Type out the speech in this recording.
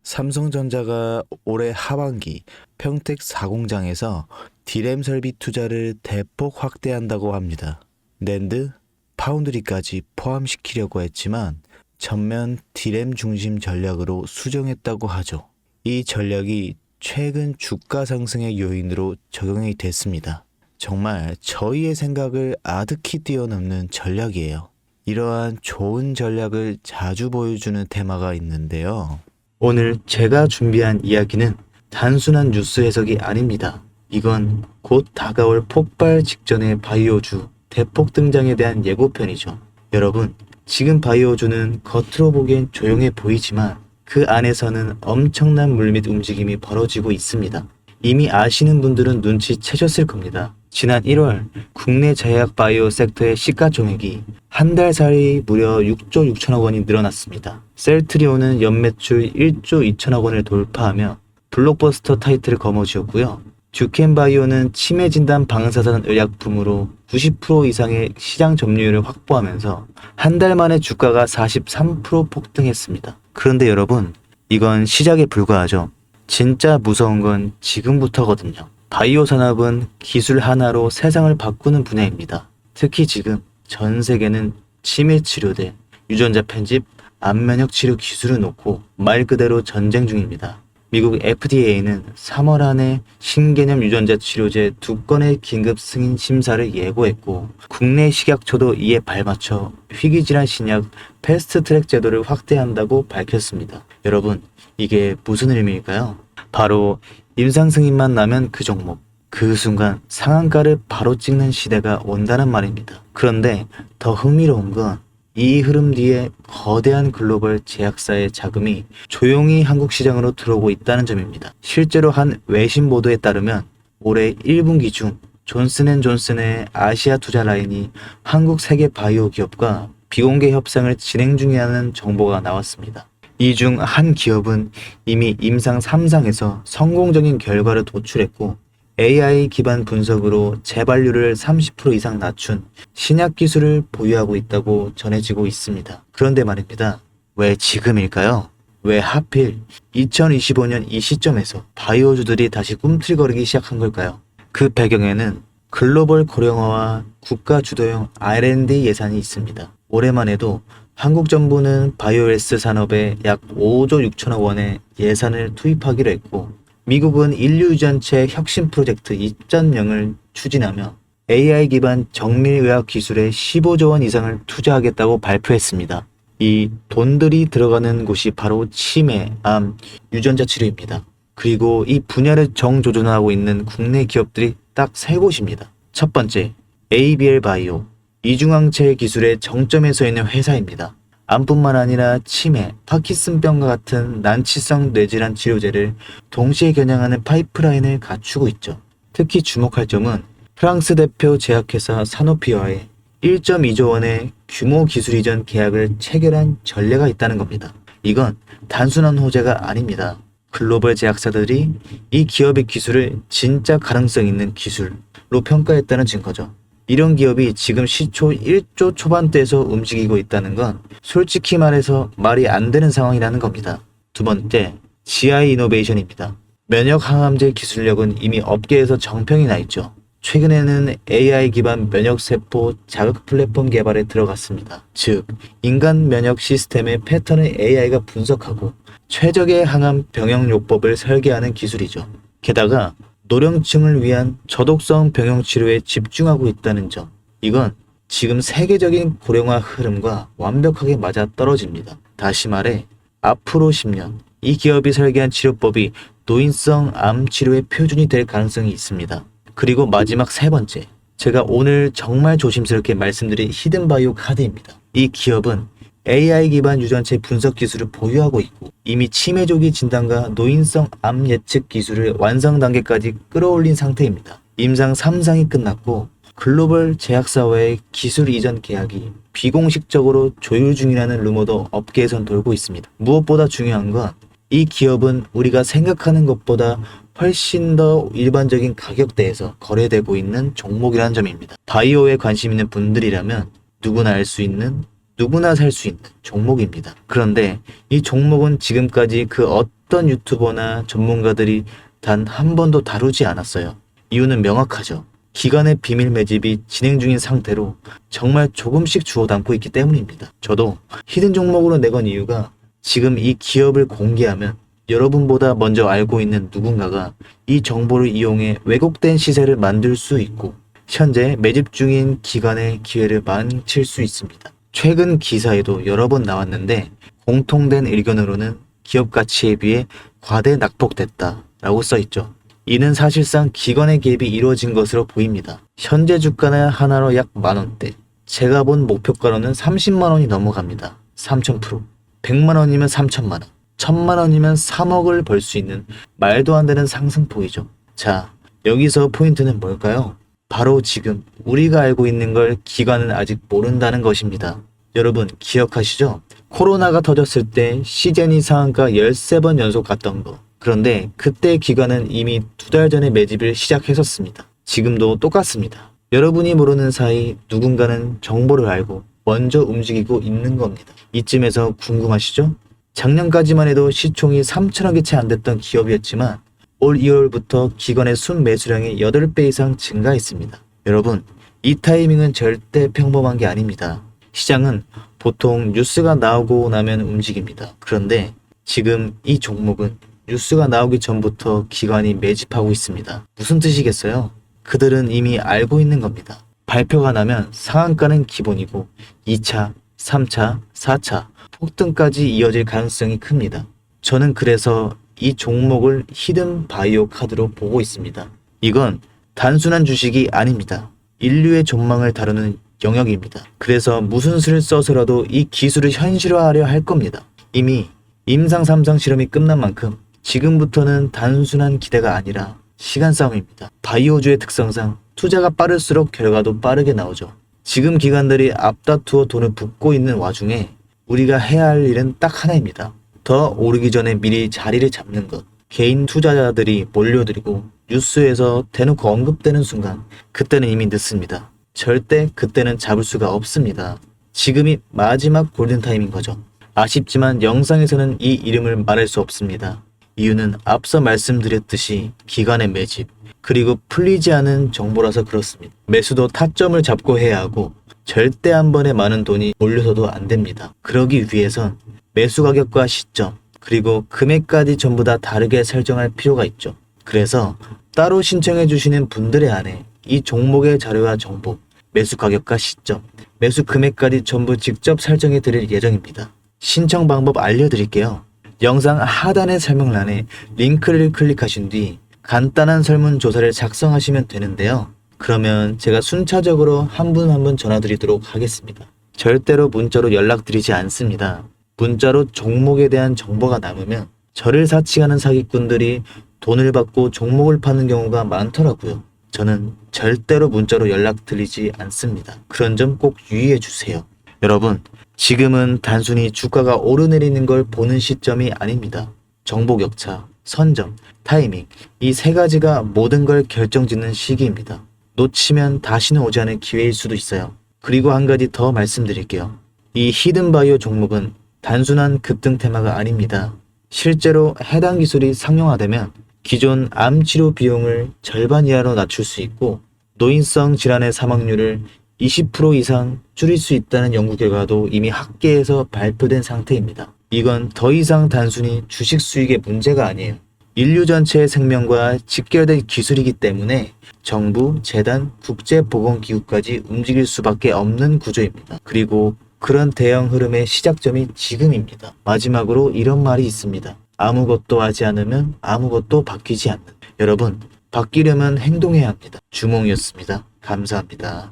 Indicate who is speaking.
Speaker 1: 삼성전자가 올해 하반기 평택 4공장에서 D램 설비 투자를 대폭 확대한다고 합니다. 낸드, 파운드리까지 포함시키려고 했지만 전면 D램 중심 전략으로 수정했다고 하죠. 이 전략이 최근 주가 상승의 요인으로 적용이 됐습니다. 정말 저희의 생각을 아득히 뛰어넘는 전략이에요. 이러한 좋은 전략을 자주 보여주는 테마가 있는데요. 오늘 제가 준비한 이야기는 단순한 뉴스 해석이 아닙니다. 이건 곧 다가올 폭발 직전의 바이오주 대폭 등장에 대한 예고편이죠. 여러분, 지금 바이오주는 겉으로 보기엔 조용해 보이지만 그 안에서는 엄청난 물밑 움직임이 벌어지고 있습니다. 이미 아시는 분들은 눈치채셨을 겁니다. 지난 1월 국내 제약 바이오 섹터의 시가총액이 한 달 사이 무려 6조 6천억 원이 늘어났습니다. 셀트리온은 연매출 1조 2천억 원을 돌파하며 블록버스터 타이틀을 거머쥐었고요. 듀켄바이오는 치매 진단 방사선 의약품으로 90% 이상의 시장 점유율을 확보하면서 한 달 만에 주가가 43% 폭등했습니다. 그런데 여러분, 이건 시작에 불과하죠. 진짜 무서운 건 지금부터거든요. 바이오 산업은 기술 하나로 세상을 바꾸는 분야입니다. 특히 지금 전 세계는 치매 치료대, 유전자 편집, 암면역 치료 기술을 놓고 말 그대로 전쟁 중입니다. 미국 FDA는 3월 안에 신개념 유전자 치료제 2건의 긴급 승인 심사를 예고했고 국내 식약처도 이에 발맞춰 희귀질환 신약 패스트트랙 제도를 확대한다고 밝혔습니다. 여러분, 이게 무슨 의미일까요? 바로 임상 승인만 나면 그 종목, 그 순간 상한가를 바로 찍는 시대가 온다는 말입니다. 그런데 더 흥미로운 건 이 흐름 뒤에 거대한 글로벌 제약사의 자금이 조용히 한국 시장으로 들어오고 있다는 점입니다. 실제로 한 외신 보도에 따르면 올해 1분기 중 존슨앤존슨의 아시아 투자 라인이 한국 세계 바이오 기업과 비공개 협상을 진행 중이라는 정보가 나왔습니다. 이 중 한 기업은 이미 임상 3상에서 성공적인 결과를 도출했고 AI 기반 분석으로 재발률을 30% 이상 낮춘 신약 기술을 보유하고 있다고 전해지고 있습니다. 그런데 말입니다. 왜 지금일까요? 왜 하필 2025년 이 시점에서 바이오주들이 다시 꿈틀거리기 시작한 걸까요? 그 배경에는 글로벌 고령화와 국가 주도형 R&D 예산이 있습니다. 올해만 해도 한국 정부는 바이오헬스 산업에 약 5조 6천억 원의 예산을 투입하기로 했고 미국은 인류유전체 혁신 프로젝트 2.0을 추진하며 AI 기반 정밀의학 기술에 15조 원 이상을 투자하겠다고 발표했습니다. 이 돈들이 들어가는 곳이 바로 치매, 암, 유전자 치료입니다. 그리고 이 분야를 정조준하고 있는 국내 기업들이 딱 세 곳입니다. 첫 번째, ABL 바이오, 이중항체 기술의 정점에 서 있는 회사입니다. 암뿐만 아니라 치매, 파킨슨병과 같은 난치성 뇌질환 치료제를 동시에 겨냥하는 파이프라인을 갖추고 있죠. 특히 주목할 점은 프랑스 대표 제약회사 사노피와의 1.2조 원의 규모 기술 이전 계약을 체결한 전례가 있다는 겁니다. 이건 단순한 호재가 아닙니다. 글로벌 제약사들이 이 기업의 기술을 진짜 가능성 있는 기술로 평가했다는 증거죠. 이런 기업이 지금 시초 1조 초반대에서 움직이고 있다는 건 솔직히 말해서 말이 안 되는 상황이라는 겁니다. 두 번째, GI 이노베이션입니다. 면역 항암제 기술력은 이미 업계에서 정평이 나 있죠. 최근에는 AI 기반 면역세포 자극 플랫폼 개발에 들어갔습니다. 즉, 인간 면역 시스템의 패턴을 AI가 분석하고 최적의 항암 병용요법을 설계하는 기술이죠. 게다가 노령층을 위한 저독성 병용 치료에 집중하고 있다는 점. 이건 지금 세계적인 고령화 흐름과 완벽하게 맞아 떨어집니다. 다시 말해, 앞으로 10년, 이 기업이 설계한 치료법이 노인성 암 치료의 표준이 될 가능성이 있습니다. 그리고 마지막 세 번째, 제가 오늘 정말 조심스럽게 말씀드린 히든바이오 카드입니다. 이 기업은 AI 기반 유전체 분석 기술을 보유하고 있고 이미 치매 조기 진단과 노인성 암 예측 기술을 완성 단계까지 끌어올린 상태입니다. 임상 3상이 끝났고 글로벌 제약사와의 기술 이전 계약이 비공식적으로 조율 중이라는 루머도 업계에선 돌고 있습니다. 무엇보다 중요한 건 이 기업은 우리가 생각하는 것보다 훨씬 더 일반적인 가격대에서 거래되고 있는 종목이라는 점입니다. 바이오에 관심 있는 분들이라면 누구나 알 수 있는, 누구나 살 수 있는 종목입니다. 그런데 이 종목은 지금까지 그 어떤 유튜버나 전문가들이 단 한 번도 다루지 않았어요. 이유는 명확하죠. 기관의 비밀 매집이 진행 중인 상태로 정말 조금씩 주워 담고 있기 때문입니다. 저도 히든 종목으로 내건 이유가 지금 이 기업을 공개하면 여러분보다 먼저 알고 있는 누군가가 이 정보를 이용해 왜곡된 시세를 만들 수 있고 현재 매집 중인 기관의 기회를 망칠 수 있습니다. 최근 기사에도 여러 번 나왔는데 공통된 의견으로는 기업 가치에 비해 과대 낙폭됐다라고 써있죠. 이는 사실상 기관의 개입이 이루어진 것으로 보입니다. 현재 주가는 하나로 약 만원대, 제가 본 목표가로는 30만원이 넘어갑니다. 3000%. 100만원이면 3천만원, 1000만원이면 3억을 벌 수 있는 말도 안 되는 상승폭이죠. 자, 여기서 포인트는 뭘까요? 바로 지금 우리가 알고 있는 걸 기관은 아직 모른다는 것입니다. 여러분 기억하시죠? 코로나가 터졌을 때 시제니 상한가 13번 연속 갔던 거. 그런데 그때 기관은 이미 2달 전에 매집을 시작했었습니다. 지금도 똑같습니다. 여러분이 모르는 사이 누군가는 정보를 알고 먼저 움직이고 있는 겁니다. 이쯤에서 궁금하시죠? 작년까지만 해도 시총이 3천억이 채 안 됐던 기업이었지만 올 2월부터 기관의 순 매수량이 8배 이상 증가했습니다. 여러분, 이 타이밍은 절대 평범한 게 아닙니다. 시장은 보통 뉴스가 나오고 나면 움직입니다. 그런데 지금 이 종목은 뉴스가 나오기 전부터 기관이 매집하고 있습니다. 무슨 뜻이겠어요? 그들은 이미 알고 있는 겁니다. 발표가 나면 상한가는 기본이고 2차, 3차, 4차 폭등까지 이어질 가능성이 큽니다. 저는 그래서 이 종목을 히든 바이오 카드로 보고 있습니다. 이건 단순한 주식이 아닙니다. 인류의 전망을 다루는 영역입니다. 그래서 무슨 수를 써서라도 이 기술을 현실화하려 할 겁니다. 이미 임상 3상 실험이 끝난 만큼 지금부터는 단순한 기대가 아니라 시간 싸움입니다. 바이오주의 특성상 투자가 빠를수록 결과도 빠르게 나오죠. 지금 기관들이 앞다투어 돈을 붓고 있는 와중에 우리가 해야 할 일은 딱 하나입니다. 더 오르기 전에 미리 자리를 잡는 것. 개인 투자자들이 몰려들고 뉴스에서 대놓고 언급되는 순간 그때는 이미 늦습니다. 절대 그때는 잡을 수가 없습니다. 지금이 마지막 골든타임인 거죠. 아쉽지만 영상에서는 이 이름을 말할 수 없습니다. 이유는 앞서 말씀드렸듯이 기관의 매집, 그리고 풀리지 않은 정보라서 그렇습니다. 매수도 타점을 잡고 해야 하고 절대 한 번에 많은 돈이 몰려서도 안 됩니다. 그러기 위해선 매수 가격과 시점, 그리고 금액까지 전부 다 다르게 설정할 필요가 있죠. 그래서 따로 신청해 주시는 분들의 안에 이 종목의 자료와 정보, 매수 가격과 시점, 매수 금액까지 전부 직접 설정해 드릴 예정입니다. 신청 방법 알려드릴게요. 영상 하단의 설명란에 링크를 클릭하신 뒤 간단한 설문조사를 작성하시면 되는데요. 그러면 제가 순차적으로 한 분 한 분 전화드리도록 하겠습니다. 절대로 문자로 연락드리지 않습니다. 문자로 종목에 대한 정보가 남으면 저를 사칭하는 사기꾼들이 돈을 받고 종목을 파는 경우가 많더라고요. 저는 절대로 문자로 연락드리지 않습니다. 그런 점 꼭 유의해 주세요. 여러분, 지금은 단순히 주가가 오르내리는 걸 보는 시점이 아닙니다. 정보 격차, 선점, 타이밍, 이 세 가지가 모든 걸 결정짓는 시기입니다. 놓치면 다시는 오지 않을 기회일 수도 있어요. 그리고 한 가지 더 말씀드릴게요. 이 히든바이오 종목은 단순한 급등 테마가 아닙니다. 실제로 해당 기술이 상용화되면 기존 암 치료 비용을 절반 이하로 낮출 수 있고 노인성 질환의 사망률을 20% 이상 줄일 수 있다는 연구 결과도 이미 학계에서 발표된 상태입니다. 이건 더 이상 단순히 주식 수익의 문제가 아니에요. 인류 전체의 생명과 직결된 기술이기 때문에 정부, 재단, 국제보건기구까지 움직일 수밖에 없는 구조입니다. 그리고 그런 대형 흐름의 시작점이 지금입니다. 마지막으로 이런 말이 있습니다. 아무것도 하지 않으면 아무것도 바뀌지 않는. 여러분, 바뀌려면 행동해야 합니다. 주몽이었습니다. 감사합니다.